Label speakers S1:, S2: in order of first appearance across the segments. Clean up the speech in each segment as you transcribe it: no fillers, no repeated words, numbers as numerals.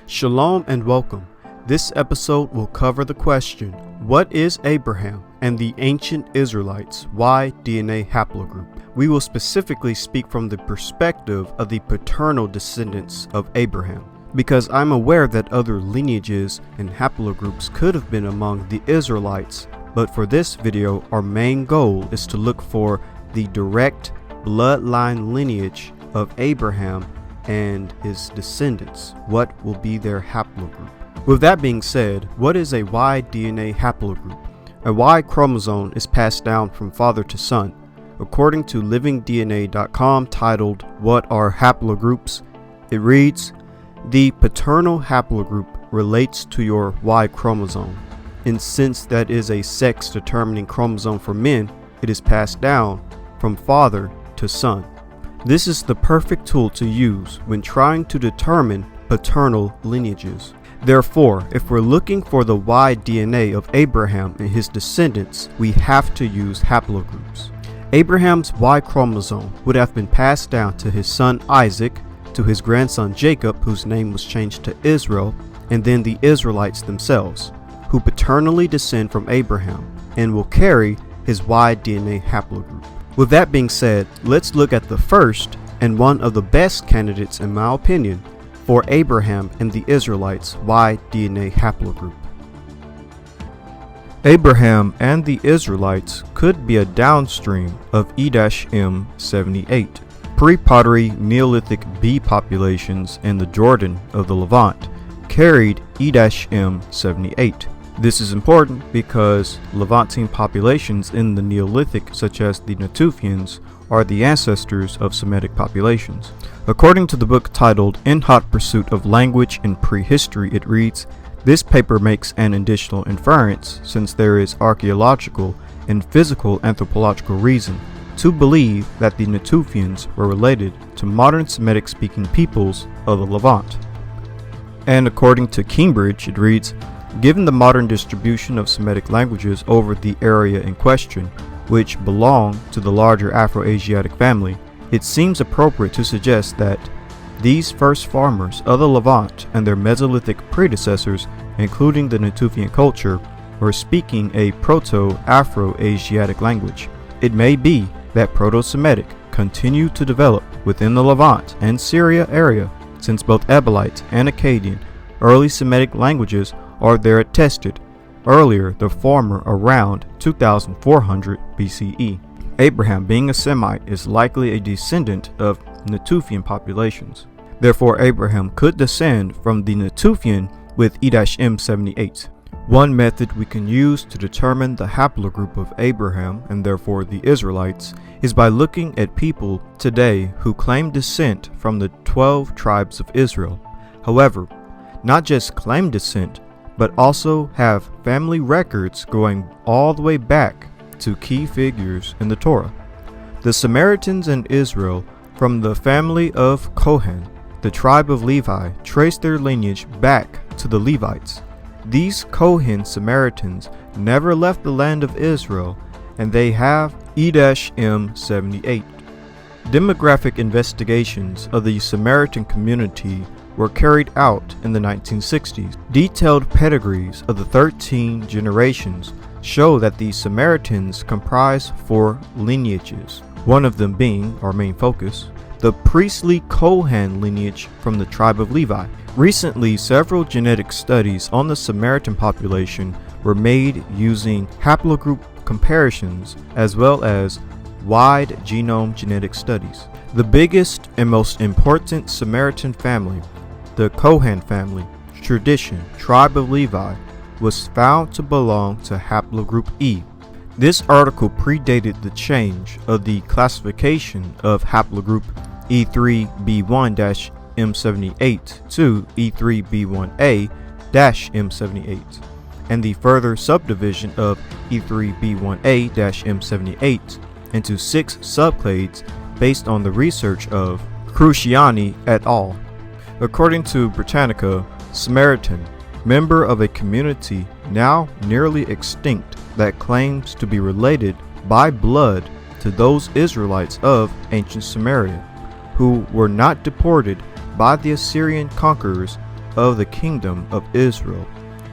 S1: Shalom and welcome. This episode will cover the question, what is Abraham and the ancient Israelites' Y DNA haplogroup? We will specifically speak from the perspective of the paternal descendants of Abraham, because I'm aware that other lineages and haplogroups could have been among the Israelites, but for this video, our main goal is to look for the direct bloodline lineage of Abraham and his descendants. What will be their haplogroup? With that being said, what is a Y DNA haplogroup? A Y chromosome is passed down from father to son. According to livingdna.com, titled What Are Haplogroups? It reads, the paternal haplogroup relates to your Y chromosome. And since that is a sex-determining chromosome for men, it is passed down from father to son. This is the perfect tool to use when trying to determine paternal lineages. Therefore, if we're looking for the Y DNA of Abraham and his descendants, we have to use haplogroups. Abraham's Y chromosome would have been passed down to his son Isaac, to his grandson Jacob, whose name was changed to Israel, and then the Israelites themselves, who paternally descend from Abraham and will carry his Y DNA haplogroup. With that being said, let's look at the first and one of the best candidates, in my opinion, for Abraham and the Israelites' Y DNA haplogroup. Abraham and the Israelites could be a downstream of E-M78. Pre-pottery Neolithic bee populations in the Jordan of the Levant carried E-M78. This is important because Levantine populations in the Neolithic, such as the Natufians, are the ancestors of Semitic populations. According to the book titled In Hot Pursuit of Language in Prehistory, it reads, this paper makes an additional inference, since there is archaeological and physical anthropological reason to believe that the Natufians were related to modern Semitic-speaking peoples of the Levant. And according to Cambridge, it reads, given the modern distribution of Semitic languages over the area in question, which belong to the larger Afro-Asiatic family, it seems appropriate to suggest that these first farmers of the Levant and their Mesolithic predecessors, including the Natufian culture, were speaking a Proto-Afro-Asiatic language. It may be that Proto-Semitic continued to develop within the Levant and Syria area, since both Ebelite and Akkadian early Semitic languages are there attested, earlier the former around 2400 BCE. Abraham, being a Semite, is likely a descendant of Natufian populations. Therefore, Abraham could descend from the Natufian with E-M78. One method we can use to determine the haplogroup of Abraham, and therefore the Israelites, is by looking at people today who claim descent from the 12 tribes of Israel. However, not just claim descent, but also have family records going all the way back to key figures in the Torah. The Samaritans in Israel, from the family of Kohen, the tribe of Levi, trace their lineage back to the Levites. These Kohen Samaritans never left the land of Israel, and they have E-M78. Demographic investigations of the Samaritan community were carried out in the 1960s. Detailed pedigrees of the 13 generations show that the Samaritans comprise 4 lineages, one of them being our main focus, the priestly Kohen lineage from the tribe of Levi. Recently, several genetic studies on the Samaritan population were made using haplogroup comparisons as well as wide genome genetic studies. The biggest and most important Samaritan family, the Kohen family, tradition, tribe of Levi, was found to belong to haplogroup E. This article predated the change of the classification of haplogroup E3b1-M78 to E3b1a-M78, and the further subdivision of E3b1a-M78 into 6 subclades based on the research of Cruciani et al. According to Britannica, Samaritan, member of a community now nearly extinct that claims to be related by blood to those Israelites of ancient Samaria, who were not deported by the Assyrian conquerors of the Kingdom of Israel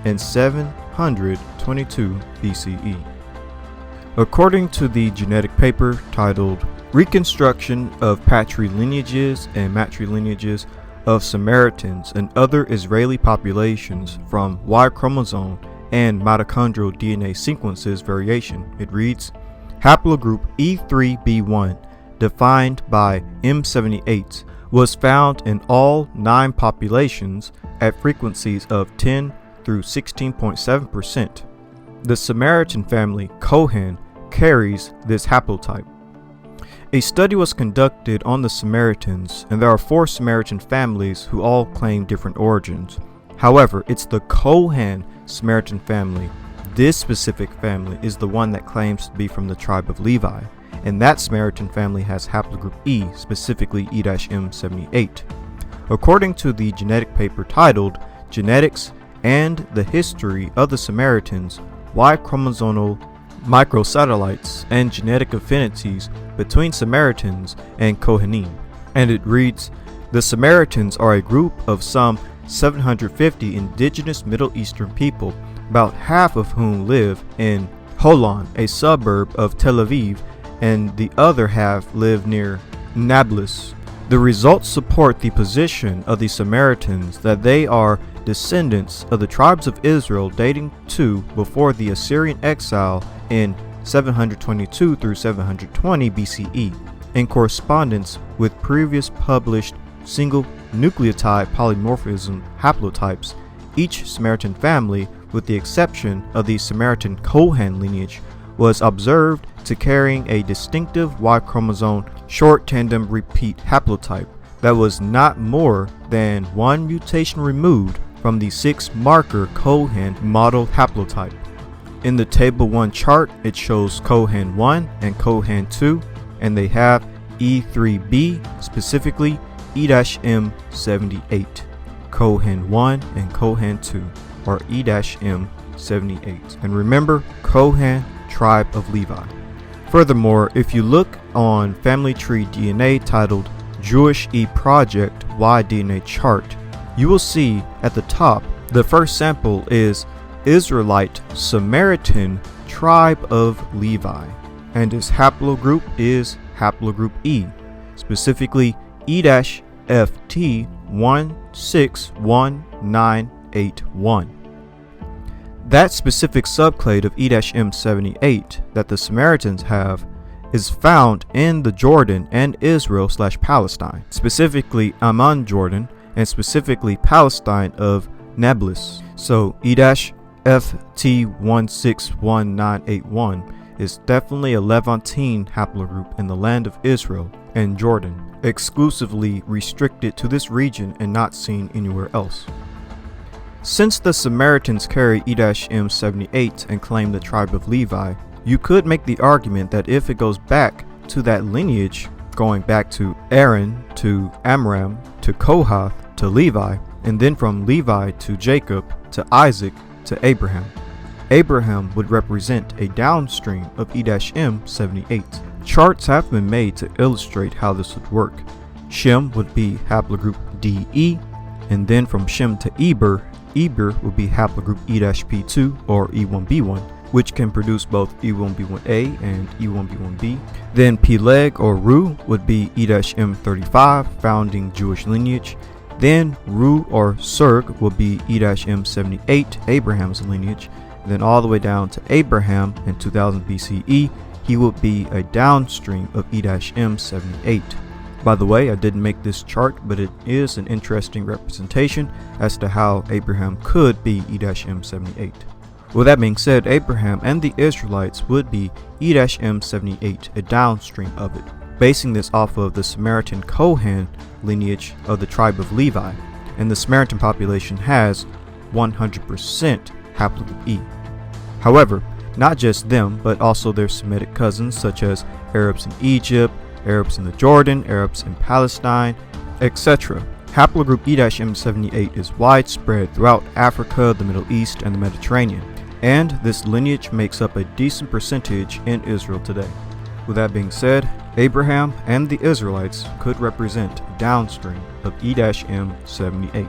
S1: in 722 BCE. According to the genetic paper titled Reconstruction of Patrilineages and Matrilineages of Samaritans and Other Israeli Populations from Y chromosome and Mitochondrial DNA Sequences Variation, it reads, haplogroup E3b1, defined by E-M78, was found in all 9 populations at frequencies of 10 through 16.7%. The Samaritan family Cohen carries this haplotype. A study was conducted on the Samaritans, and there are 4 Samaritan families who all claim different origins. However, it's the Cohen Samaritan family. This specific family is the one that claims to be from the tribe of Levi, and that Samaritan family has haplogroup E, specifically E-M78. According to the genetic paper titled Genetics and the History of the Samaritans, Y chromosomal microsatellites and genetic affinities between Samaritans and Kohanim, and it reads, the Samaritans are a group of some 750 indigenous Middle Eastern people, about half of whom live in Holon, a suburb of Tel Aviv, and the other half live near Nablus. The results support the position of the Samaritans that they are descendants of the tribes of Israel dating to before the Assyrian exile in 722 through 720 BCE, in correspondence with previous published single nucleotide polymorphism haplotypes. Each Samaritan family, with the exception of the Samaritan Cohen lineage, was observed to carrying a distinctive Y chromosome short tandem repeat haplotype that was not more than 1 mutation removed from the 6 marker Cohen model haplotype. In the table 1 chart, it shows Cohen 1 and Cohen 2, and they have E3b, specifically E-M78. Cohen 1 and Cohen 2 are E-M78. And remember, Cohen, tribe of Levi. Furthermore, if you look on Family Tree DNA titled Jewish E Project Y DNA chart, you will see at the top the first sample is Israelite Samaritan tribe of Levi, and his haplogroup is haplogroup E, specifically E-FT161981. That specific subclade of E-M78 that the Samaritans have is found in the Jordan and Israel/Palestine, specifically Amman, Jordan, and specifically Palestine of Nablus. So E-FT161981 is definitely a levantine haplogroup in the land of Israel and Jordan, exclusively restricted to this region and not seen anywhere else. Since the Samaritans carry E-M78 and claim the tribe of Levi, you could make the argument that if it goes back to that lineage, going back to Aaron, to Amram, to Kohath, to Levi, and then from Levi to Jacob, to Isaac, to Abraham, Abraham would represent a downstream of E-M78. Charts have been made to illustrate how this would work. Shem would be haplogroup DE, and then from Shem to Eber would be haplogroup E-P2 or E1b1, which can produce both E1b1a and E1b1b. Then Peleg or Ru would be E-M35, founding Jewish lineage. Then Ru or Serg would be E-M78, Abraham's lineage. And then all the way down to Abraham in 2000 BCE, he would be a downstream of E-M78. By the way, I didn't make this chart, but it is an interesting representation as to how Abraham could be E-M78. With that being said, Abraham and the Israelites would be E-M78, a downstream of it, basing this off of the Samaritan Cohen lineage of the tribe of Levi, and the Samaritan population has 100% haplogroup E. However, not just them, but also their Semitic cousins such as Arabs in Egypt, Arabs in the Jordan, Arabs in Palestine, etc. Haplogroup E-M78 is widespread throughout Africa, the Middle East, and the Mediterranean, and this lineage makes up a decent percentage in Israel today. With that being said, Abraham and the Israelites could represent downstream of E-M78.